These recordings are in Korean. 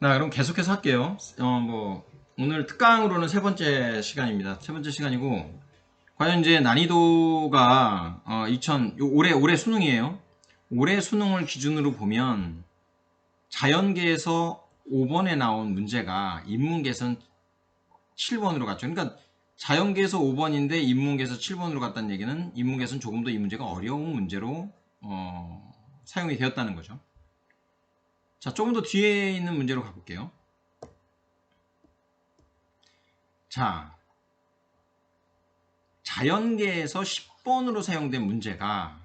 나 그럼 계속해서 할게요. 오늘 특강으로는 세 번째 시간입니다. 세 번째 시간이고, 과연 이제 난이도가, 올해 수능이에요. 올해 수능을 기준으로 보면, 자연계에서 5번에 나온 문제가 인문계에선 7번으로 갔죠. 그러니까, 자연계에서 5번인데 인문계에서 7번으로 갔다는 얘기는 인문계에서는 조금 더 이 문제가 어려운 문제로, 사용이 되었다는 거죠. 자, 조금 더 뒤에 있는 문제로 가볼게요. 자, 자연계에서 10번으로 사용된 문제가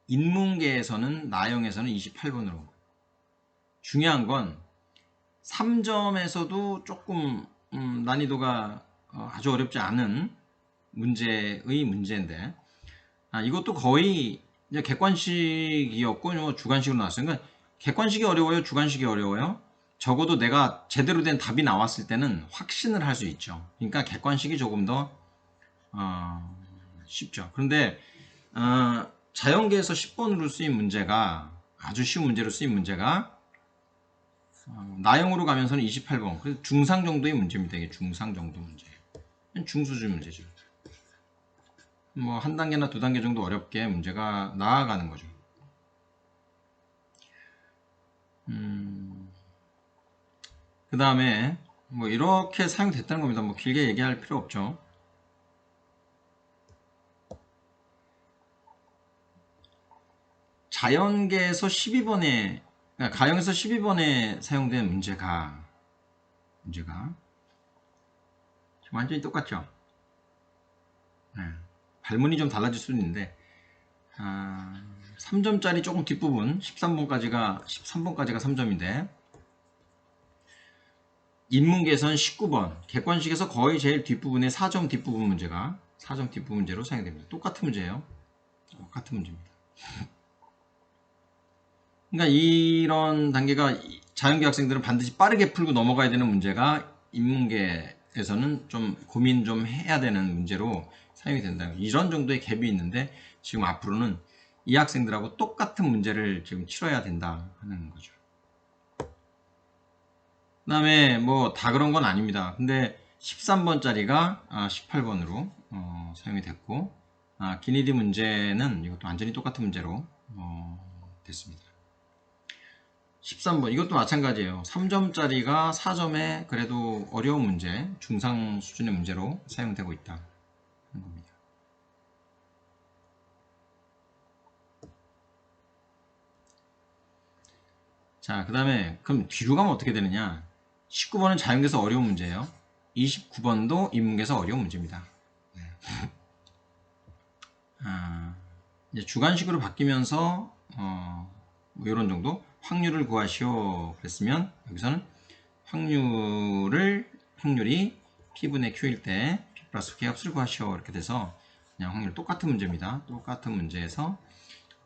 인문계에서는 나형에서는 28번으로. 중요한 건 3점에서도 조금 난이도가 아주 어렵지 않은 문제의 문제인데, 이것도 거의 이제 객관식이었고 뭐 주관식으로 나왔어요. 그러니까 객관식이 어려워요, 주관식이 어려워요. 적어도 내가 제대로 된 답이 나왔을 때는 확신을 할 수 있죠. 그러니까 객관식이 조금 더 쉽죠. 그런데 자연계에서 10번으로 쓰인 문제가 아주 쉬운 문제로 쓰인 문제가 나형으로 가면서는 28번. 그래서 중상 정도의 문제입니다. 이게 중상 정도 문제. 중수준 문제죠. 뭐 한 단계나 두 단계 정도 어렵게 문제가 나아가는 거죠. 그 다음에 뭐 이렇게 사용됐다는 겁니다. 뭐 길게 얘기할 필요 없죠. 자연계에서 12번에 가형에서 12번에 사용된 문제가 완전히 똑같죠. 네. 발문이 좀 달라질 수는 있는데 3점짜리 조금 뒷부분 13번까지가 3점인데 인문계선 19번 객관식에서 거의 제일 뒷부분에 4점 뒷부분 문제가 4점 뒷부분 문제로 사용됩니다. 똑같은 문제예요. 똑같은 문제입니다. 그러니까 이런 단계가 자연계 학생들은 반드시 빠르게 풀고 넘어가야 되는 문제가 인문계에서는 좀 고민 좀 해야 되는 문제로 사용이 된다. 이런 정도의 갭이 있는데 지금 앞으로는 이 학생들하고 똑같은 문제를 지금 치러야 된다 하는 거죠. 그 다음에 뭐 다 그런 건 아닙니다. 근데 13번짜리가 18번으로 사용이 됐고 기니디 문제는 이것도 완전히 똑같은 문제로 됐습니다. 13번 이것도 마찬가지예요. 3점짜리가 4점에 그래도 어려운 문제, 중상 수준의 문제로 사용되고 있다 하는 겁니다. 자, 그 다음에 그럼 뒤로 가면 어떻게 되느냐? 19번은 자연계에서 어려운 문제예요. 29번도 인문계에서 어려운 문제입니다. 네. 이제 주관식으로 바뀌면서 뭐 이런 정도 확률을 구하시오 그랬으면 여기서는 확률이 P분의 Q일 때 P 플러스 K 값을 구하시오 이렇게 돼서 그냥 확률 똑같은 문제입니다. 똑같은 문제에서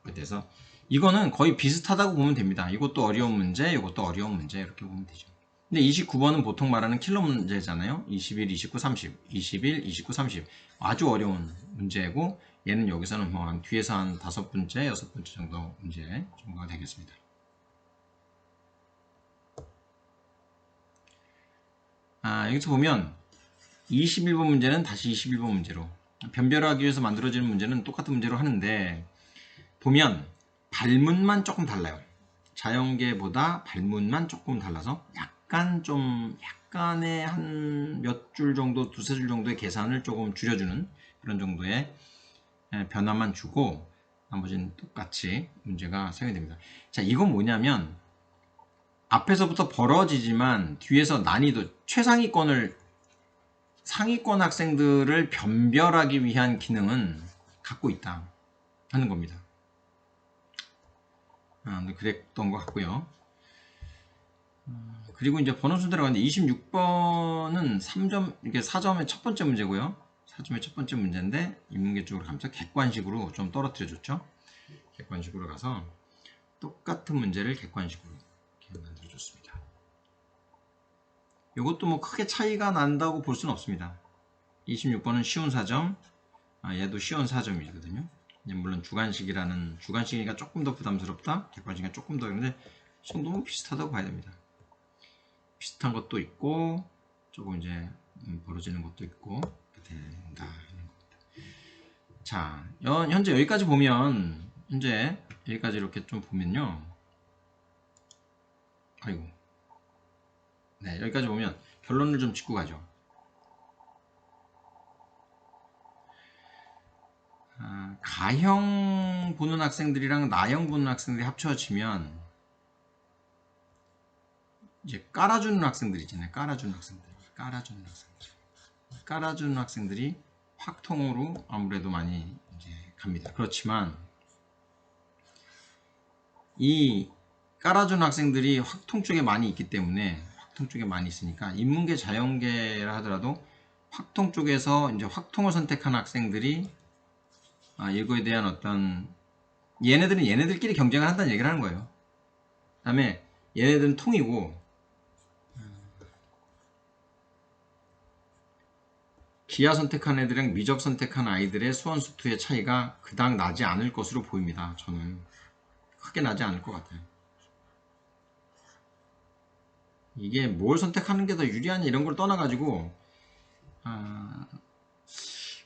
이렇게 돼서 이거는 거의 비슷하다고 보면 됩니다. 이것도 어려운 문제, 이것도 어려운 문제 이렇게 보면 되죠. 근데 29번은 보통 말하는 킬러 문제잖아요. 21, 29, 30, 21, 29, 30 아주 어려운 문제고 얘는 여기서는 뭐 한 뒤에서 한 5번째, 6번째 정도 문제 정도가 되겠습니다. 여기서 보면 21번 문제는 다시 21번 문제로 변별하기 위해서 만들어지는 문제는 똑같은 문제로 하는데 보면 발문만 조금 달라요. 자연계보다 발문만 조금 달라서 약간의 한 몇 줄 정도, 두세 줄 정도의 계산을 조금 줄여주는 그런 정도의 변화만 주고 나머지는 똑같이 문제가 사용됩니다. 자, 이건 뭐냐면 앞에서부터 벌어지지만 뒤에서 난이도 상위권 학생들을 변별하기 위한 기능은 갖고 있다 하는 겁니다. 그랬던 것 같고요. 그리고 이제 번호 순대로 가는데 26번은 3점, 이게 4점의 첫 번째 문제고요. 4점의 첫 번째 문제인데 인문계 쪽으로 가면서 객관식으로 좀 떨어뜨려 줬죠. 객관식으로 가서 똑같은 문제를 객관식으로 이렇게 만들어 줬습니다. 이것도 뭐 크게 차이가 난다고 볼 수는 없습니다. 26번은 쉬운 4점, 얘도 쉬운 4점이거든요. 물론 주관식이니까 조금 더 부담스럽다. 객관식이니까 조금 더 그런데 이 정도면 비슷하다고 봐야 됩니다. 비슷한 것도 있고 조금 이제 벌어지는 것도 있고 된다. 자, 현재 여기까지 보면 현재 여기까지 이렇게 좀 보면요. 아이고. 네, 여기까지 보면 결론을 좀 짓고 가죠. 가형 보는 학생들이랑 나형 보는 학생들이 합쳐지면 이제 깔아주는 학생들 있잖아요. 깔아주는 학생들이 확통으로 아무래도 많이 이제 갑니다. 그렇지만 이 깔아주는 학생들이 확통 쪽에 많이 있기 때문에 확통 쪽에 많이 있으니까 인문계 자연계라 하더라도 확통 쪽에서 이제 확통을 선택한 학생들이 이거에 대한 어떤 얘네들은 얘네들끼리 경쟁을 한다는 얘기를 하는 거예요. 그 다음에 얘네들은 통이고 기하 선택한 애들이랑 미적 선택한 아이들의 수원수투의 차이가 그닥 나지 않을 것으로 보입니다. 저는 크게 나지 않을 것 같아요. 이게 뭘 선택하는 게 더 유리하냐 이런 걸 떠나가지고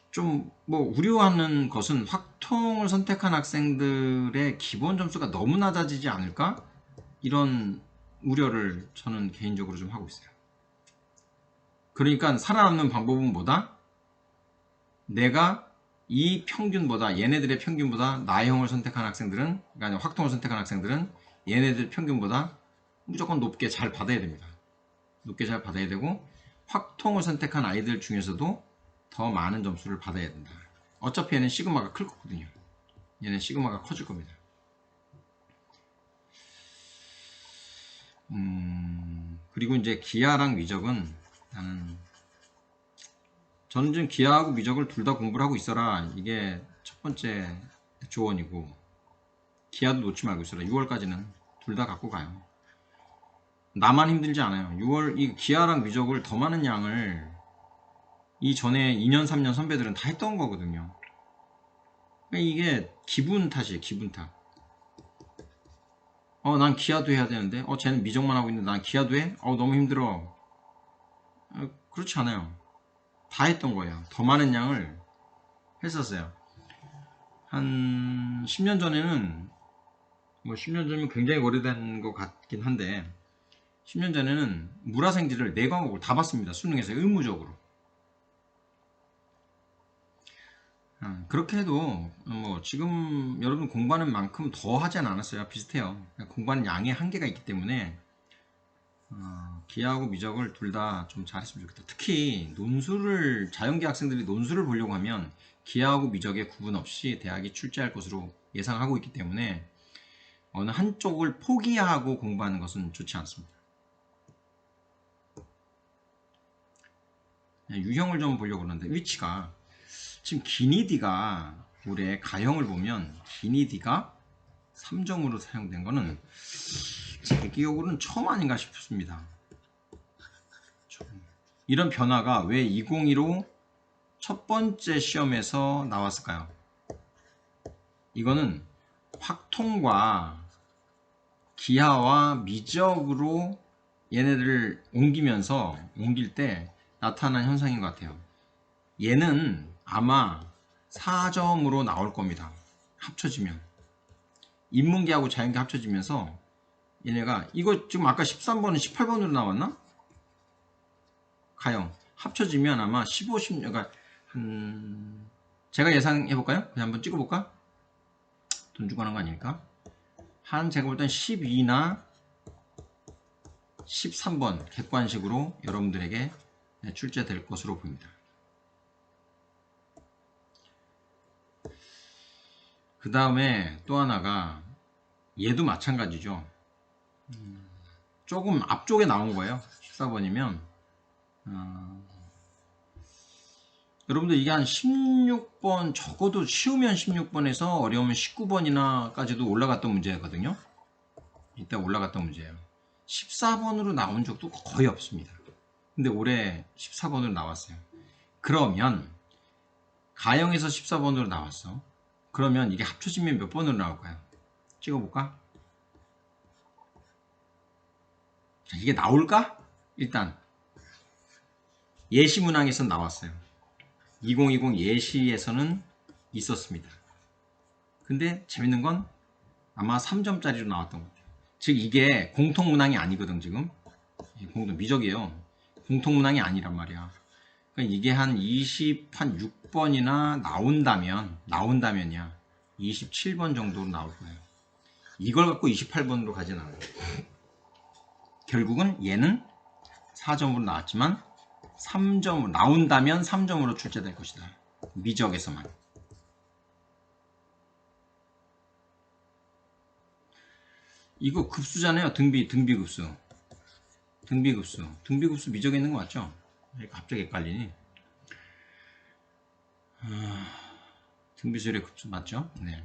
좀 뭐 우려하는 것은 확통을 선택한 학생들의 기본 점수가 너무 낮아지지 않을까? 이런 우려를 저는 개인적으로 좀 하고 있어요. 그러니까 살아남는 방법은 뭐다? 내가 이 평균보다 얘네들의 평균보다 나형을 선택한 학생들은 그러니까 확통을 선택한 학생들은 얘네들 평균보다 무조건 높게 잘 받아야 됩니다. 높게 잘 받아야 되고 확통을 선택한 아이들 중에서도 더 많은 점수를 받아야 된다. 어차피 얘는 시그마가 클 거거든요. 얘는 시그마가 커질 겁니다. 그리고 이제 기하랑 미적은 저는 지금 기하하고 미적을 둘 다 공부를 하고 있어라. 이게 첫 번째 조언이고 기하도 놓지 말고 있어라. 6월까지는 둘 다 갖고 가요. 나만 힘들지 않아요. 6월 이 기하랑 미적을 더 많은 양을 이전에 2년 3년 선배들은 다 했던 거거든요. 그러니까 이게 기분 탓이에요. 기분 탓. 난 기하도 해야 되는데 쟤는 미적만 하고 있는데 난 기하도 해? 너무 힘들어. 그렇지 않아요. 다 했던 거예요. 더 많은 양을 했었어요. 한 10년 전에는 뭐 10년 전이면 굉장히 오래된 것 같긴 한데 10년 전에는 물화생지를 4과목을 다 봤습니다. 수능에서 의무적으로. 그렇게 해도 뭐 지금 여러분 공부하는 만큼 더 하진 않았어요. 비슷해요. 공부하는 양의 한계가 있기 때문에 기하하고 미적을 둘 다 좀 잘했으면 좋겠다. 특히 논술을 자연계 학생들이 논술을 보려고 하면 기하하고 미적에 구분 없이 대학이 출제할 것으로 예상하고 있기 때문에 어느 한쪽을 포기하고 공부하는 것은 좋지 않습니다. 유형을 좀 보려고 그러는데 위치가 지금 기니디가 올해 가형을 보면 기니디가 3점으로 사용된 거는 제 기억으로는 처음 아닌가 싶습니다. 이런 변화가 왜 2015 첫 번째 시험에서 나왔을까요? 이거는 확통과 기하와 미적으로 얘네들을 옮길 때 나타난 현상인 것 같아요. 얘는 아마 4점으로 나올 겁니다. 합쳐지면 인문계하고 자연계 합쳐지면서 얘네가 이거 지금 아까 13번은 18번으로 나왔나? 가형 합쳐지면 아마 15, 16, 그러니까 제가 예상해볼까요? 그냥 한번 찍어볼까? 돈 주고 하는 거 아닐까? 제가 볼 땐 12나 13번 객관식으로 여러분들에게 출제될 것으로 보입니다. 그 다음에 또 하나가 얘도 마찬가지죠. 조금 앞쪽에 나온 거예요. 14번이면 여러분들 이게 한 16번 적어도 쉬우면 16번에서 어려우면 19번이나까지도 올라갔던 문제거든요. 이때 올라갔던 문제예요. 14번으로 나온 적도 거의 없습니다. 근데 올해 14번으로 나왔어요. 그러면 가형에서 14번으로 나왔어. 그러면 이게 합쳐지면 몇 번으로 나올까요? 찍어볼까? 자, 이게 나올까? 일단 예시 문항에서 나왔어요. 2020 예시에서는 있었습니다. 근데 재밌는 건 아마 3점짜리로 나왔던 것 같아요. 즉 이게 공통 문항이 아니거든. 지금 공통 미적이에요. 공통 문항이 아니란 말이야. 그러니까 이게 한 26번이나 나온다면이야 27번 정도로 나올 거예요. 이걸 갖고 28번으로 가진 않아요. 결국은 얘는 4점으로 나왔지만 3점 나온다면 3점으로 출제될 것이다. 미적에서만. 이거 급수잖아요. 등비급수. 등비급수 미적에 있는 거 맞죠? 갑자기 헷갈리니. 등비수열의 급수 맞죠? 네.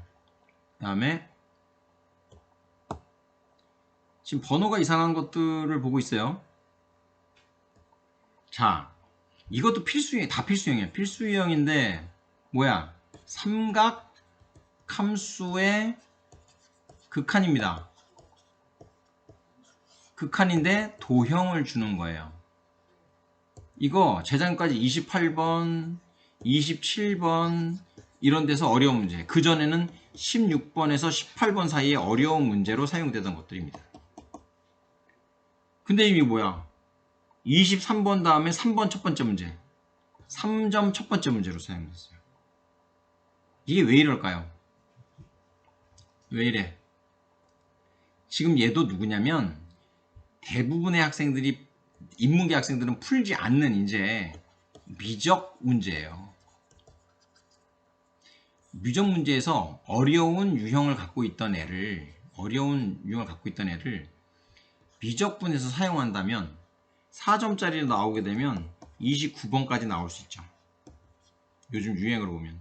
그 다음에 지금 번호가 이상한 것들을 보고 있어요. 자, 이것도 필수형, 다 필수형이에요. 필수형인데 뭐야? 삼각 함수의 극한입니다. 극한인데 도형을 주는 거예요. 이거 재작년까지 28번, 27번 이런 데서 어려운 문제, 그전에는 16번에서 18번 사이에 어려운 문제로 사용되던 것들입니다. 근데 이미 뭐야? 23번 다음에 3번 첫 번째 문제, 3점 첫 번째 문제로 사용됐어요. 이게 왜 이럴까요? 왜 이래? 지금 얘도 누구냐면 대부분의 학생들이, 인문계 학생들은 풀지 않는 이제 미적 문제예요. 미적 문제에서 어려운 유형을 갖고 있던 애를 미적분에서 사용한다면 4점짜리로 나오게 되면 29번까지 나올 수 있죠. 요즘 유행으로 보면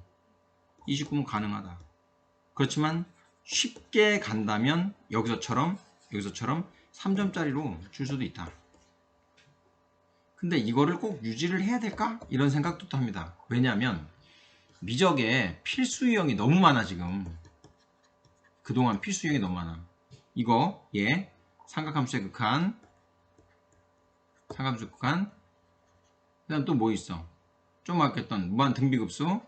29번 가능하다. 그렇지만 쉽게 간다면 여기서처럼 3점짜리로 줄 수도 있다. 근데 이거를 꼭 유지를 해야 될까? 이런 생각도 또 합니다. 왜냐하면 미적에 필수 유형이 너무 많아. 지금 그동안 필수 유형이 너무 많아. 이거 삼각함수의 극한, 그 다음 또 뭐 있어? 좀 아까 했던 무한 등비급수,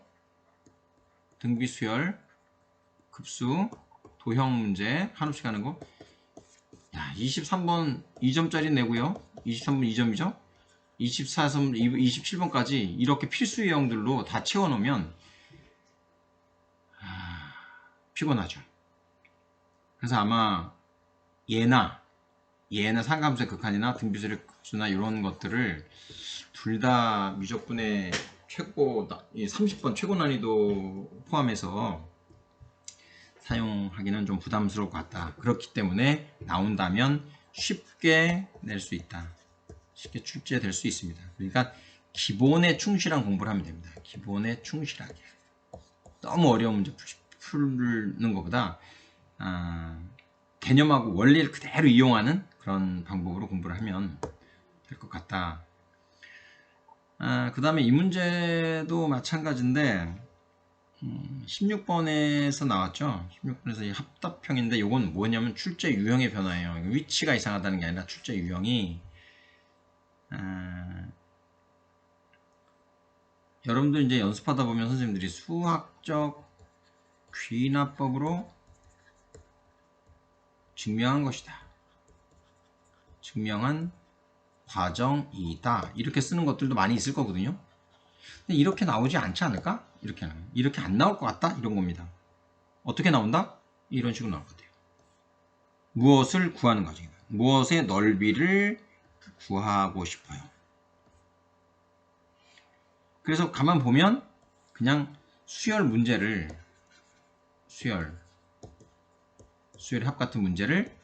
등비수열, 급수, 도형 문제 한없이 가는 거. 야, 23번 2점짜리 내고요. 23번 2점이죠. 24번, 27번까지 이렇게 필수 유형들로 다 채워놓으면 피곤하죠. 그래서 아마 얘나 상감수의 극한이나 등비수열의 급수나 이런 것들을 둘 다 미적분의 최고 30번 최고 난이도 포함해서 사용하기는 좀 부담스러울 것 같다. 그렇기 때문에 나온다면 쉽게 낼 수 있다. 쉽게 출제될 수 있습니다. 그러니까 기본에 충실한 공부를 하면 됩니다. 기본에 충실하게. 너무 어려운 문제 푸는 것보다 개념하고 원리를 그대로 이용하는 그런 방법으로 공부를 하면 될 것 같다. 그 다음에 이 문제도 마찬가지인데 16번에서 나왔죠. 16번에서 이 합답형인데 이건 뭐냐면 출제 유형의 변화예요. 위치가 이상하다는 게 아니라 출제 유형이 여러분들 이제 연습하다 보면 선생님들이 수학적 귀납법으로 증명한 것이다, 증명한 과정이다, 이렇게 쓰는 것들도 많이 있을 거거든요. 근데 이렇게 나오지 않지 않을까? 이렇게 안 나올 것 같다? 이런 겁니다. 어떻게 나온다? 이런 식으로 나올 것 같아요. 무엇을 구하는 과정이다. 무엇의 넓이를 구하고 싶어요. 그래서 가만 보면 그냥 수열 문제를, 수열의 합 같은 문제를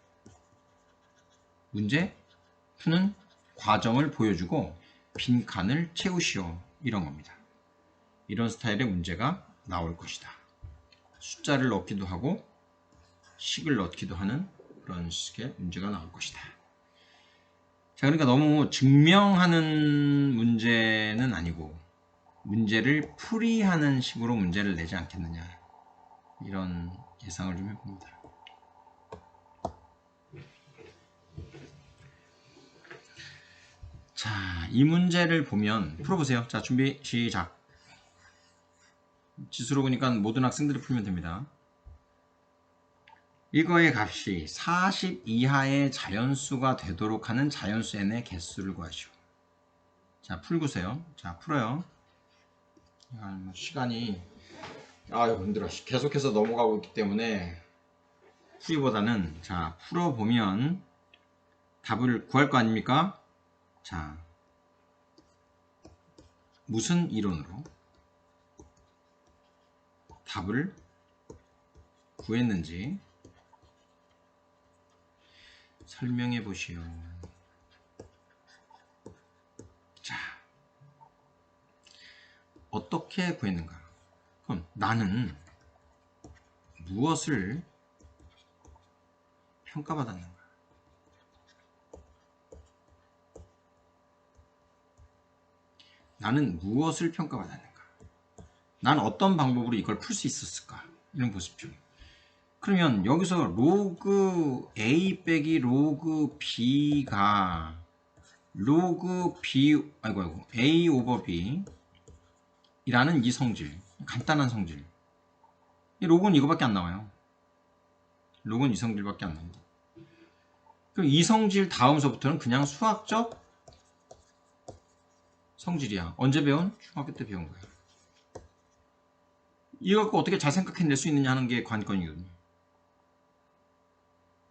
문제 푸는 과정을 보여주고 빈칸을 채우시오, 이런 겁니다. 이런 스타일의 문제가 나올 것이다. 숫자를 넣기도 하고 식을 넣기도 하는 그런 식의 문제가 나올 것이다. 자, 그러니까 너무 증명하는 문제는 아니고 문제를 풀이하는 식으로 문제를 내지 않겠느냐, 이런 예상을 좀 해봅니다. 자, 이 문제를 보면 풀어보세요. 자, 준비 시작. 지수로 보니까 모든 학생들이 풀면 됩니다. 이거의 값이 40 이하의 자연수가 되도록 하는 자연수 n의 개수를 구하시오. 자, 풀고세요. 자, 풀어요. 시간이 아유 힘들어. 계속해서 넘어가고 있기 때문에 풀이보다는 자, 풀어보면 답을 구할 거 아닙니까? 자, 무슨 이론으로 답을 구했는지 설명해 보시오. 자, 어떻게 구했는가? 그럼 나는 무엇을 평가받았는가? 나는 무엇을 평가받았는가? 난 어떤 방법으로 이걸 풀 수 있었을까? 이런 보십시오. 그러면 여기서 로그 A 빼기 로그 B가 로그 B 아이고 A 오버 B 이라는 이 성질, 간단한 성질. 이 로그는 이거밖에 안 나와요. 로그는 이 성질밖에 안 나옵니다. 그럼 이 성질 다음서부터는 그냥 수학적 성질이야. 언제 배운? 중학교 때 배운 거야. 이거 갖고 어떻게 잘 생각해낼 수 있느냐 하는 게 관건이거든요.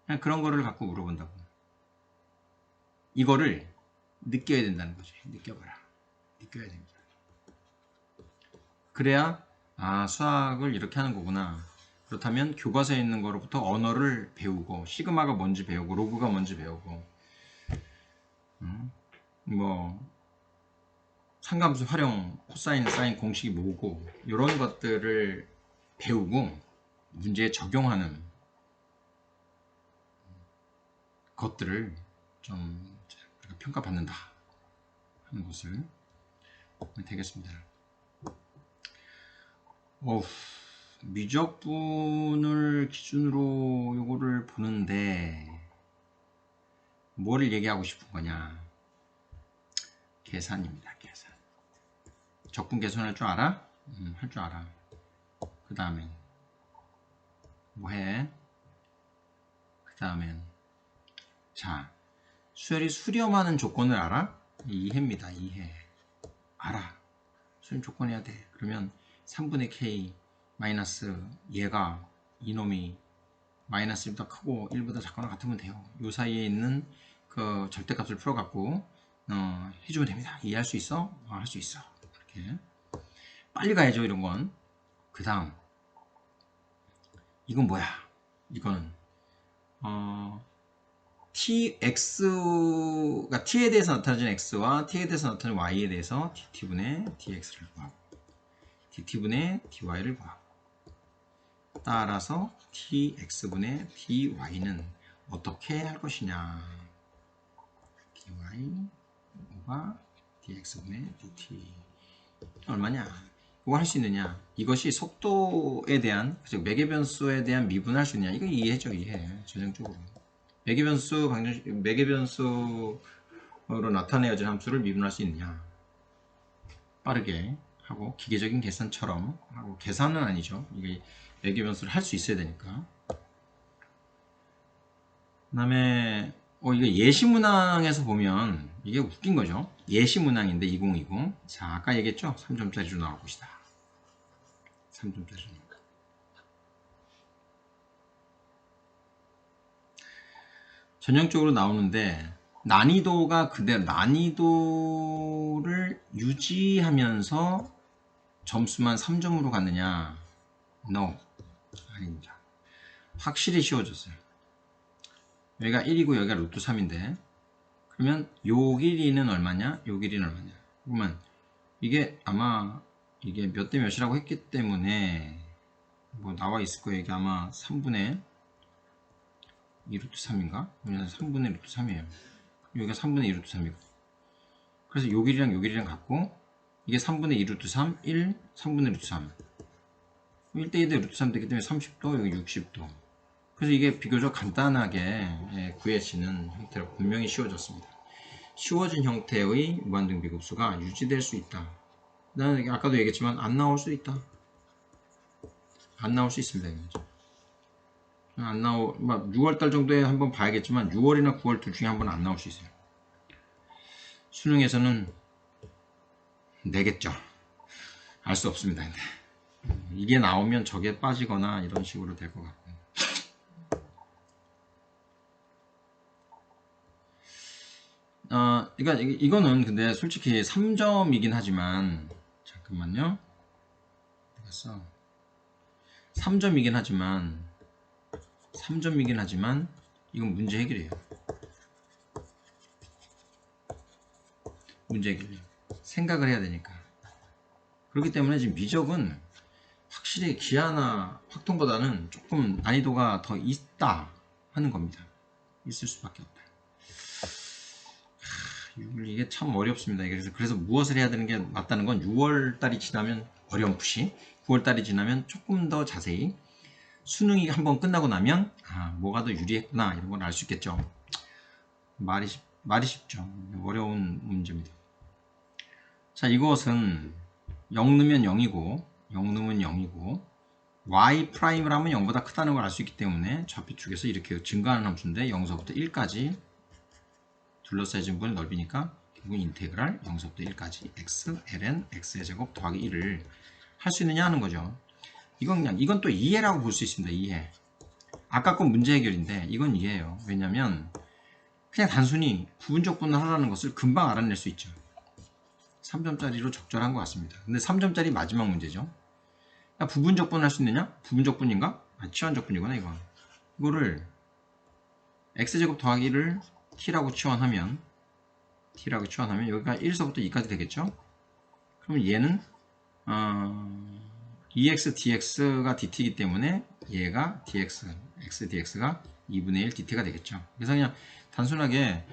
그냥 그런 거를 갖고 물어본다고. 이거를 느껴야 된다는 거죠. 느껴봐라. 느껴야 됩니다. 그래야 아, 수학을 이렇게 하는 거구나. 그렇다면 교과서에 있는 거로부터 언어를 배우고 시그마가 뭔지 배우고 로그가 뭔지 배우고 뭐 상감수 활용 코사인 사인 공식이 뭐고 이런 것들을 배우고 문제에 적용하는 것들을 좀 평가받는다 하는 것을 되겠습니다. 미적분을 기준으로 요거를 보는데 뭐를 얘기하고 싶은 거냐? 계산입니다. 계산. 적분 계산할 줄 알아? 할 줄 알아. 그 다음엔 뭐해? 그 다음엔 자, 수열이 수렴하는 조건을 알아? 이해입니다. 이해. 알아. 수렴 조건해야 돼. 그러면 3분의 k 마이너스 얘가 이놈이 마이너스 1보다 크고 1보다 작거나 같으면 돼요. 요 사이에 있는 그 절대값을 풀어갖고 해주면 됩니다. 이해할 수 있어? 할 수 있어. 이렇게 빨리 가야죠. 이런 건. 그 다음 이건 뭐야? 이거는 x가 t에 대해서 나타나는 x와 t에 대해서 나타나는 y에 대해서 dt분의 dx를 구하고 dt분의 dy를 구하고 따라서 dx분의 dy는 어떻게 할 것이냐. dy 오바 dx분의 dt 얼마냐. 이거 할 수 있느냐. 이것이 속도에 대한 즉 매개 변수에 대한 미분할 수 있느냐. 이거 이해죠. 이해. 전형적으로 매개 변수로 나타내어진 함수를 미분할 수 있느냐. 빠르게 하고 기계적인 계산처럼 하고 계산은 아니죠. 이게 매개 변수를 할 수 있어야 되니까. 그 다음에 이게 예시문항에서 보면 이게 웃긴 거죠. 예시문항인데 2020. 자, 아까 얘기했죠. 3점짜리로 나올 것이다. 3점짜리로. 전형적으로 나오는데 난이도가 그대로 난이도를 유지하면서 점수만 3점으로 갔느냐? No. 아닙니다. 확실히 쉬워졌어요. 여기가 1이고 여기가 루트 3인데 그러면 요 길이는 얼마냐? 요 길이는 얼마냐? 그러면 이게 아마 이게 몇 대 몇이라고 했기 때문에 뭐 나와 있을 거예요. 이게 아마 3분의 2 루트 3인가? 3분의 루트 3이에요. 여기가 3분의 2 루트 3이고 그래서 요 길이랑 요 길이랑 같고 이게 3분의 2 루트 3, 1, 3분의 루트 3 1대1대 루트 3 되기 때문에 30도, 여기 60도. 그래서 이게 비교적 간단하게 구해지는 형태로 분명히 쉬워졌습니다. 쉬워진 형태의 무한등 비급수가 유지될 수 있다. 나는 아까도 얘기했지만 안 나올 수 있다. 안 나올 수 있습니다. 안 나오, 6월달 정도에 한번 봐야겠지만 6월이나 9월 둘 중에 한번 안 나올 수 있어요. 수능에서는 내겠죠. 알 수 없습니다. 근데 이게 나오면 저게 빠지거나 이런 식으로 될 것 같고. 그러니까 이거는 근데 솔직히 3점이긴 하지만 잠깐만요. 그래서 3점이긴 하지만 이건 문제 해결이에요. 문제 해결이에요. 생각을 해야 되니까. 그렇기 때문에 지금 미적은 확실히 기하나 확통보다는 조금 난이도가 더 있다 하는 겁니다. 있을 수밖에 없다. 이게 참 어렵습니다. 그래서 무엇을 해야 되는 게 맞다는 건 6월달이 지나면 어렴풋이, 9월달이 지나면 조금 더 자세히, 수능이 한번 끝나고 나면 뭐가 더 유리했구나 이런 걸 알 수 있겠죠. 말이 쉽죠. 어려운 문제입니다. 자, 이것은 0 넣으면 0이고 0 넣으면 0이고 y 프라임을 하면 0보다 크다는 걸 알 수 있기 때문에 좌표축에서 이렇게 증가하는 함수인데 0서부터 1까지 둘러싸여진 부분의 넓이니까 결국 인테그랄 0서부터 1까지 x ln x의 제곱 더하기 1을 할 수 있느냐 하는 거죠. 이건 또 이해라고 볼 수 있습니다. 이해. 아까 건 문제 해결인데 이건 이해예요. 왜냐면 그냥 단순히 부분적분을 하라는 것을 금방 알아낼 수 있죠. 3점짜리로 적절한 것 같습니다. 근데 3점짜리 마지막 문제죠. 부분적분 할 수 있느냐? 부분적분인가? 치환적분이구나 이거를 x제곱 더하기 1을 t라고 치환하면 여기가 1서부터 2까지 되겠죠? 그러면 얘는 ex dx가 dt이기 때문에 얘가 dx, x dx가 2분의 1 dt가 되겠죠. 그래서 그냥 단순하게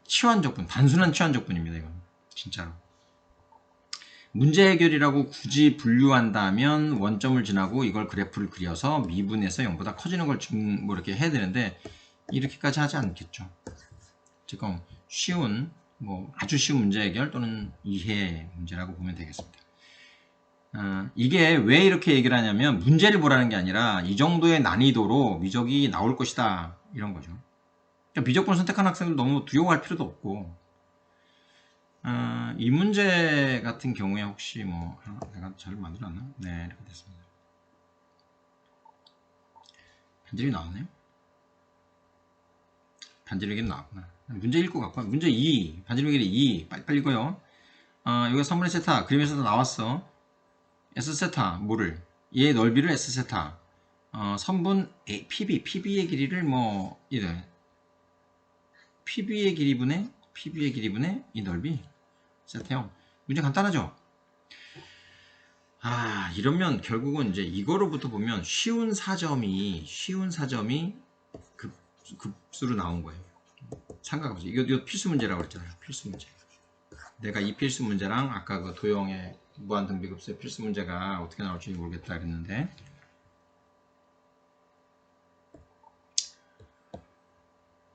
치환적분, 단순한 치환적분입니다. 이건 진짜로. 문제 해결이라고 굳이 분류한다면 원점을 지나고 이걸 그래프를 그려서 미분에서 0보다 커지는 걸 뭐 이렇게 해야 되는데 이렇게까지 하지 않겠죠. 지금 쉬운, 아주 쉬운 문제 해결 또는 이해 문제라고 보면 되겠습니다. 이게 왜 이렇게 얘기를 하냐면 문제를 보라는 게 아니라 이 정도의 난이도로 미적이 나올 것이다 이런 거죠. 그러니까 미적분을 선택한 학생들 너무 두려워할 필요도 없고 이 문제 같은 경우에 혹시 내가 잘 만들었나? 네, 이렇게 됐습니다. 반지름이 나왔네요. 반지름이 나왔구나. 문제 읽고 갈까요? 문제 2, 반지름의 길이 2. 빨리 읽어요. 여기가 3분의 세타 그림에서도 나왔어. S세타 뭐를? 얘의 넓이를 S세타 선분 PB의 길이를 이래. PB의 길이분의 이 넓이 세타형. 문제 간단하죠? 이러면 결국은 이제 이거로부터 보면 쉬운 사점이 급수로 나온 거예요. 생각해보세요. 이거 필수 문제라고 그랬잖아요. 필수 문제. 내가 이 필수 문제랑 아까 그 도형의 무한등비급수의 필수 문제가 어떻게 나올지 모르겠다 그랬는데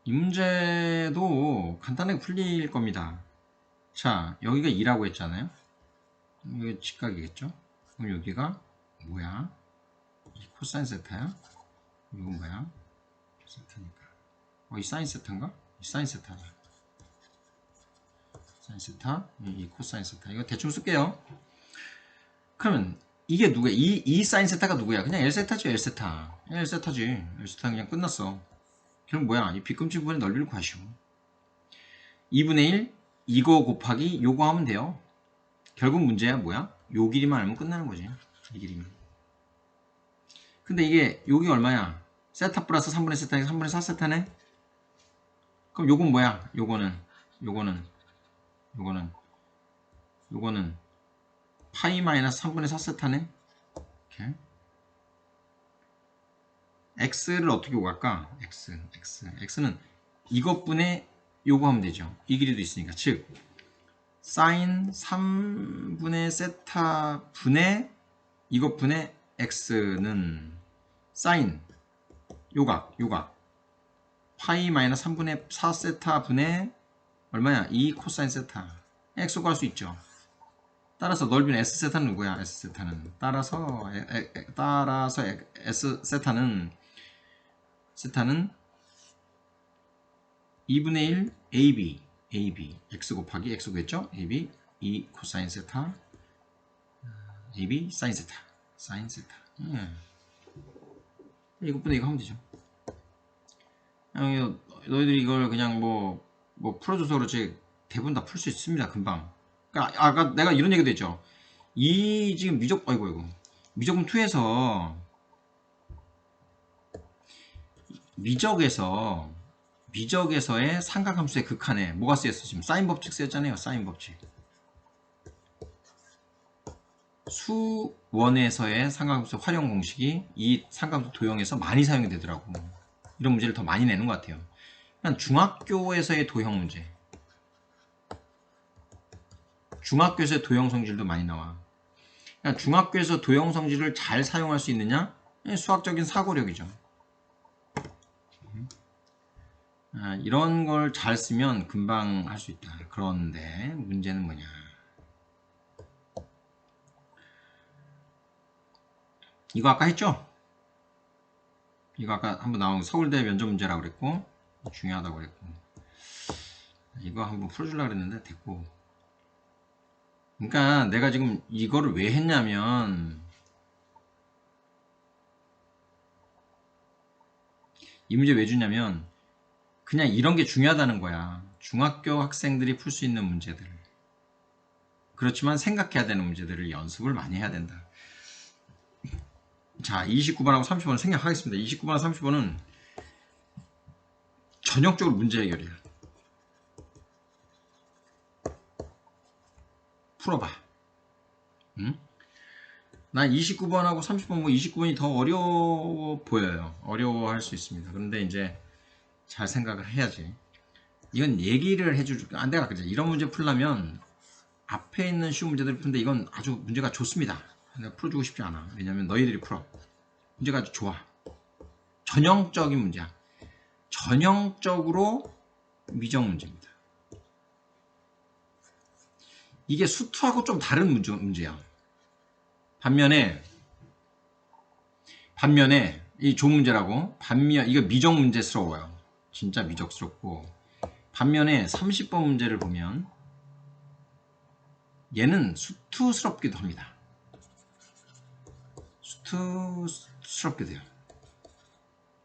이 문제도 간단하게 풀릴 겁니다. 자, 여기가 2라고 했잖아요. 여기 직각이겠죠? 그럼 여기가 뭐야? 이 코사인 세타야? 이건 뭐야? 세타니까. 이 사인 세타인가? 이 사인 세타다. 사인 세타, 이 코사인 세타. 이거 대충 쓸게요. 그러면 이게 누구야? 이 사인 세타가 누구야? 그냥 L세타죠, L세타. L세타지. L세타 그냥 끝났어. 그럼 뭐야? 이 비꿈치 부분의 넓이를 구하시오. 2분의 1, 이거 곱하기 요거 하면 돼요. 결국 문제야 뭐야? 요 길이만 알면 끝나는 거지. 이 길이만. 근데 이게 여기 얼마야? 세타 플러스 3분의 세타니까 3분의 4세타네? 그럼 요건 뭐야? 요거는 파이 마이너스 3분의 4세타네? 이렇게. x를 어떻게 구할까? x는 이것분의 요거 하면 되죠. 이 길이도 있으니까. 즉 사인 3분의 세타 분의 이것분의 x는 사인 요각 파이 마이너스 3분의 4세타 분의 얼마야? 2 코사인 세타. X 구할 수 있죠. 따라서 넓이는 S 세타는 누구야? S 세타는 따라서 S 세타는 2분의 1 AB X 곱하기 X 구했죠? AB 2 코사인 세타 AB 사인 세타 이것보다 이거 하면 되죠. 너희들이 이걸 그냥 뭐 풀어줘서 그렇지 대부분 다 풀 수 있습니다. 금방. 그러니까 아까 내가 이런 얘기도 했죠. 이 지금 아이고 미적분 2에서 미적에서의 삼각함수의 극한에 뭐가 쓰였어? 지금 사인 법칙 쓰였잖아요. 사인 법칙. 수원에서의 삼각함수 활용 공식이 이 삼각함수 도형에서 많이 사용이 되더라고. 이런 문제를 더 많이 내는 것 같아요. 그냥 중학교에서의 도형 문제. 중학교에서의 도형 성질도 많이 나와. 그냥 중학교에서 도형 성질을 잘 사용할 수 있느냐? 수학적인 사고력이죠. 이런 걸 잘 쓰면 금방 할 수 있다. 그런데 문제는 뭐냐? 이거 아까 했죠? 이거 아까 한번 나온 서울대 면접 문제라고 그랬고 중요하다고 그랬고 이거 한번 풀어주려고 그랬는데 됐고. 그러니까 내가 지금 이거를 왜 했냐면 이 문제 왜 주냐면 그냥 이런 게 중요하다는 거야. 중학교 학생들이 풀 수 있는 문제들. 그렇지만 생각해야 되는 문제들을 연습을 많이 해야 된다. 자, 29번하고 30번은 생략하겠습니다. 29번하고 30번은 전형적으로 문제 해결이야. 풀어봐. 응? 난 29번하고 30번 29번이 더 어려워 보여요. 어려워할 수 있습니다. 그런데 이제 잘 생각을 해야지. 이건 얘기를 해줄까? 내가 그래. 이런 문제 풀려면 앞에 있는 쉬운 문제들을 푸는데 이건 아주 문제가 좋습니다. 내가 풀어주고 싶지 않아. 왜냐면 너희들이 풀어. 문제가 아주 좋아. 전형적인 문제야. 전형적으로 미적 문제입니다. 이게 수투하고 좀 다른 문제야. 반면에 이 좋은 문제라고 이거 미적 문제스러워요. 진짜 미적스럽고 반면에 30번 문제를 보면 얘는 수투스럽기도 합니다. 수투스럽게 돼요.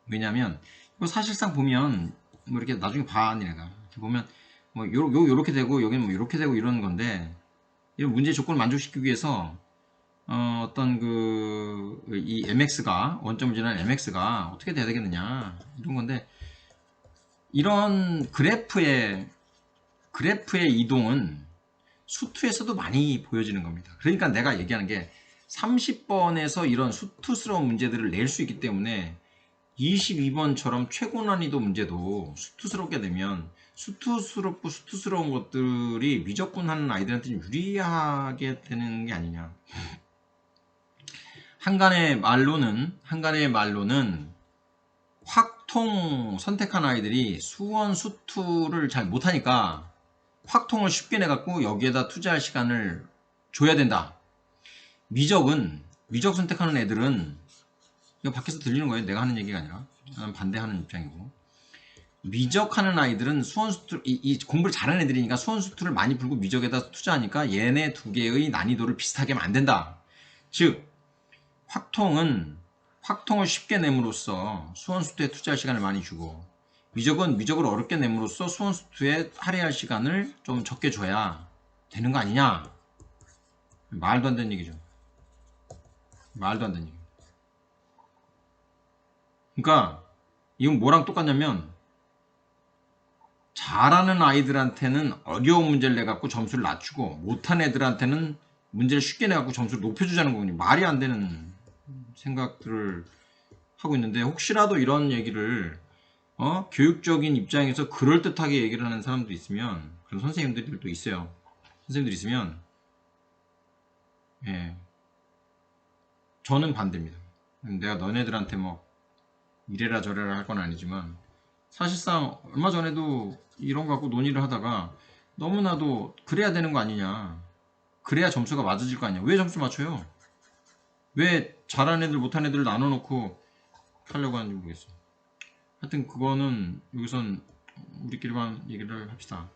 왜냐면 이거 사실상 보면 뭐 이렇게 나중에 봐 니네가 이렇게 보면 뭐 요렇게 되고 여기는 뭐 요렇게 되고 이런 건데 이런 문제 조건을 만족시키기 위해서 어떤 이 mx가 원점 지난 mx가 어떻게 돼야 되겠느냐 이런 건데 이런 그래프의 이동은 수투에서도 많이 보여지는 겁니다. 그러니까 내가 얘기하는 게 30번에서 이런 수투스러운 문제들을 낼 수 있기 때문에 22번처럼 최고 난이도 문제도 수투스럽게 되면 수투스럽고 수투스러운 것들이 미적분 하는 아이들한테 유리하게 되는 게 아니냐. 한간의 말로는 확통 선택한 아이들이 수원 수투를 잘 못하니까 확통을 쉽게 내갖고 여기에다 투자할 시간을 줘야 된다. 미적 선택하는 애들은 이거 밖에서 들리는 거예요. 내가 하는 얘기가 아니라 나는 반대하는 입장이고 미적하는 아이들은 수원수투 이 공부를 잘하는 애들이니까 수원수투를 많이 풀고 미적에다 투자하니까 얘네 두 개의 난이도를 비슷하게 하면 안 된다. 즉 확통을 쉽게 내므로써 수원수투에 투자할 시간을 많이 주고 미적은 미적을 어렵게 내므로써 수원수투에 할애할 시간을 좀 적게 줘야 되는 거 아니냐. 말도 안 되는 얘기죠. 말도 안 되는 얘기. 그러니까 이건 뭐랑 똑같냐면 잘하는 아이들한테는 어려운 문제를 내갖고 점수를 낮추고 못한 애들한테는 문제를 쉽게 내갖고 점수를 높여주자는 거군요. 말이 안 되는 생각들을 하고 있는데 혹시라도 이런 얘기를 교육적인 입장에서 그럴듯하게 얘기를 하는 사람도 있으면 그런 선생님들도 있어요. 선생님들이 있으면 예, 저는 반대입니다. 내가 너네들한테 뭐 이래라 저래라 할 건 아니지만 사실상 얼마 전에도 이런 거 갖고 논의를 하다가 너무나도 그래야 되는 거 아니냐. 그래야 점수가 맞아질 거 아니야. 왜 점수 맞춰요? 왜 잘하는 애들 못하는 애들 나눠놓고 하려고 하는지 모르겠어. 하여튼 그거는 여기선 우리끼리만 얘기를 합시다.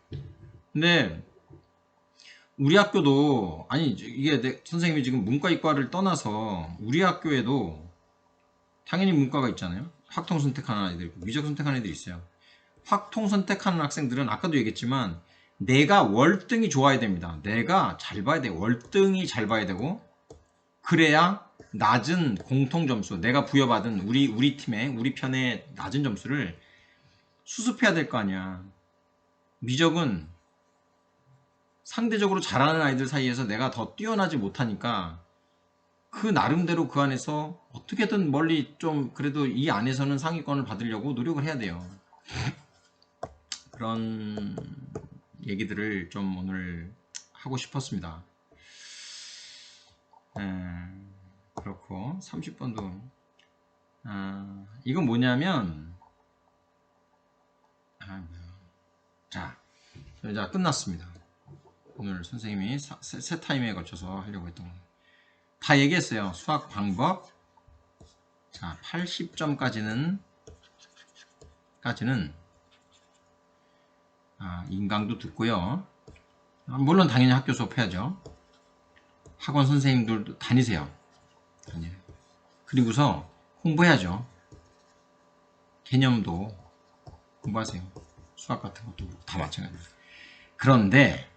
근데 우리 학교도 아니 이게 선생님이 지금 문과 이과를 떠나서 우리 학교에도 당연히 문과가 있잖아요. 확통 선택하는 아이들 있고 미적 선택하는 애들이 있어요. 확통 선택하는 학생들은 아까도 얘기했지만 내가 월등히 좋아야 됩니다. 내가 잘 봐야 돼. 월등히 잘 봐야 되고 그래야 낮은 공통 점수 내가 부여받은 우리 팀의 우리 편의 낮은 점수를 수습해야 될 거 아니야. 미적은 상대적으로 잘하는 아이들 사이에서 내가 더 뛰어나지 못하니까 그 나름대로 그 안에서 어떻게든 멀리 좀 그래도 이 안에서는 상위권을 받으려고 노력을 해야 돼요. 그런 얘기들을 좀 오늘 하고 싶었습니다. 그렇고 30번도 이건 뭐냐면 자 끝났습니다. 오늘 선생님이 세 타임에 걸쳐서 하려고 했던 거 다 얘기했어요. 수학 방법. 자 80점까지는 인강도 듣고요. 물론 당연히 학교 수업해야죠. 학원 선생님들도 다니세요. 그리고서 공부해야죠. 개념도 공부하세요. 수학 같은 것도 다 마찬가지예요. 그런데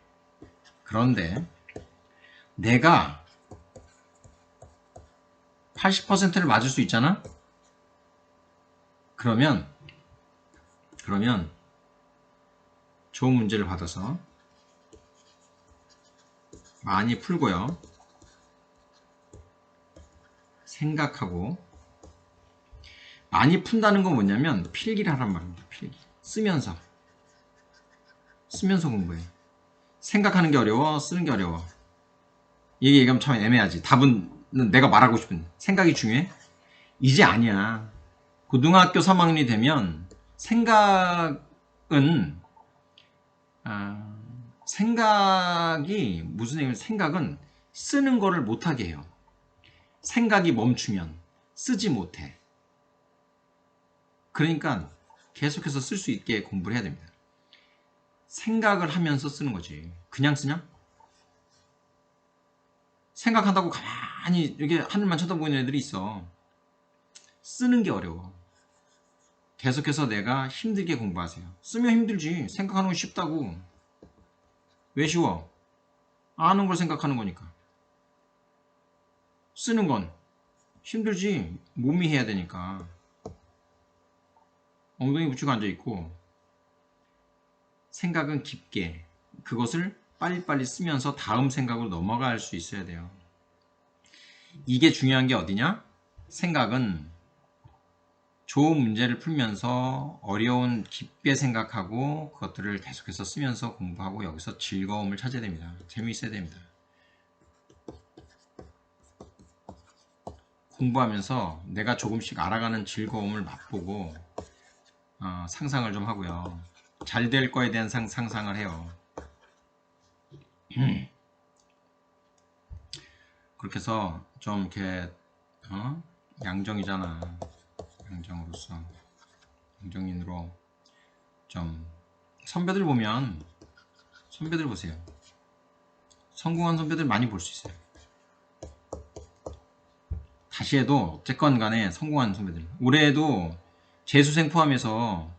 내가 80%를 맞을 수 있잖아? 그러면 좋은 문제를 받아서 많이 풀고요. 생각하고 많이 푼다는 건 뭐냐면 필기를 하란 말입니다. 필기. 쓰면서 공부해. 생각하는 게 어려워, 쓰는 게 어려워. 이게 얘기하면 참 애매하지. 답은 내가 말하고 싶은 생각이 중요해? 이제 아니야. 고등학교 3학년이 되면 생각이 무슨 얘기냐면 생각은 쓰는 거를 못하게 해요. 생각이 멈추면 쓰지 못해. 그러니까 계속해서 쓸 수 있게 공부를 해야 됩니다. 생각을 하면서 쓰는 거지. 그냥 쓰냐? 생각한다고 가만히 이렇게 하늘만 쳐다보는 애들이 있어. 쓰는 게 어려워. 계속해서 내가 힘들게 공부하세요. 쓰면 힘들지. 생각하는 건 쉽다고. 왜 쉬워? 아는 걸 생각하는 거니까. 쓰는 건 힘들지. 몸이 해야 되니까. 엉덩이 붙이고 앉아있고 생각은 깊게 그것을 빨리빨리 쓰면서 다음 생각으로 넘어갈 수 있어야 돼요. 이게 중요한 게 어디냐? 생각은 좋은 문제를 풀면서 어려운 깊게 생각하고 그것들을 계속해서 쓰면서 공부하고 여기서 즐거움을 찾아야 됩니다. 재미있어야 됩니다. 공부하면서 내가 조금씩 알아가는 즐거움을 맛보고 상상을 좀 하고요. 잘 될 거에 대한 상상을 해요. 그렇게 해서 좀 이렇게 양정이잖아. 양정인으로 좀 선배들 보세요. 성공한 선배들 많이 볼 수 있어요. 다시 해도 어쨌건 간에 성공한 선배들. 올해에도 재수생 포함해서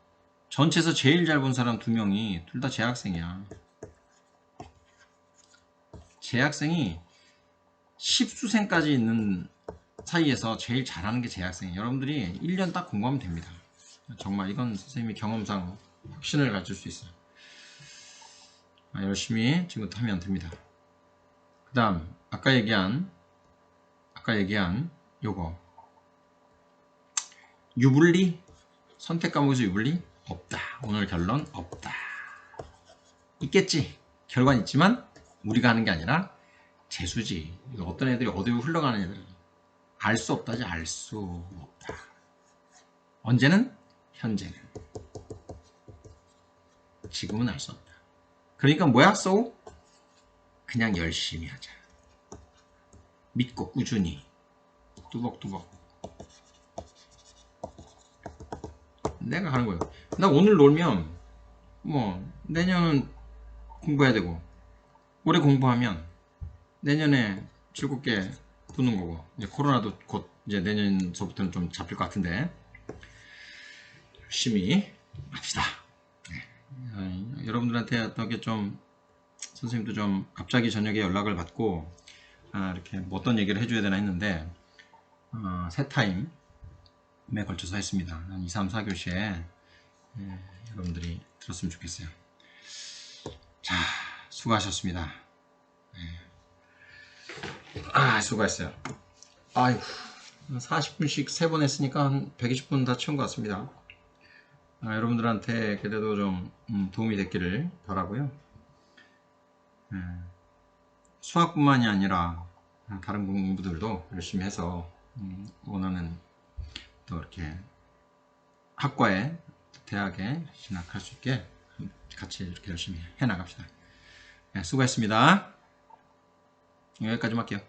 전체에서 제일 잘 본 사람 2명이 둘 다 재학생이야. 재학생이 10수생까지 있는 사이에서 제일 잘하는 게 재학생이에요. 여러분들이 1년 딱 공부하면 됩니다. 정말 이건 선생님이 경험상 확신을 가질 수 있어요. 열심히 지금부터 하면 됩니다. 그 다음 아까 얘기한 요거 유불리 선택 과목에서 유불리 없다. 오늘 결론 없다. 있겠지. 결과는 있지만 우리가 하는 게 아니라 재수지. 어떤 애들이 어디로 흘러가는 애들 알 수 없다지. 알 수 없다. 언제는? 현재는. 지금은 알 수 없다. 그러니까 뭐야, 쏘? 그냥 열심히 하자. 믿고 꾸준히 뚜벅뚜벅 내가 가는 거예요. 나 오늘 놀면 뭐 내년은 공부해야 되고, 올해 공부하면 내년에 즐겁게 붙는 거고, 이제 코로나도 곧 이제 내년서부터는 좀 잡힐 것 같은데 열심히 합시다. 네. 여러분들한테 어떻게 좀 선생님도 좀 갑자기 저녁에 연락을 받고 이렇게 뭐 어떤 얘기를 해줘야 되나 했는데 세 타임에 걸쳐서 했습니다. 한 2, 3, 4교시에 여러분들이 들었으면 좋겠어요. 자, 수고하셨습니다. 수고했어요. 아이고, 40분씩 3번 했으니까 한 120분 다 채운 것 같습니다. 여러분들한테 그래도 좀 도움이 됐기를 바라고요. 수학뿐만이 아니라 다른 공부들도 열심히 해서 원하는 또 이렇게 학과에, 대학에 진학할 수 있게 같이 이렇게 열심히 해나갑시다. 수고했습니다. 여기까지만 할게요.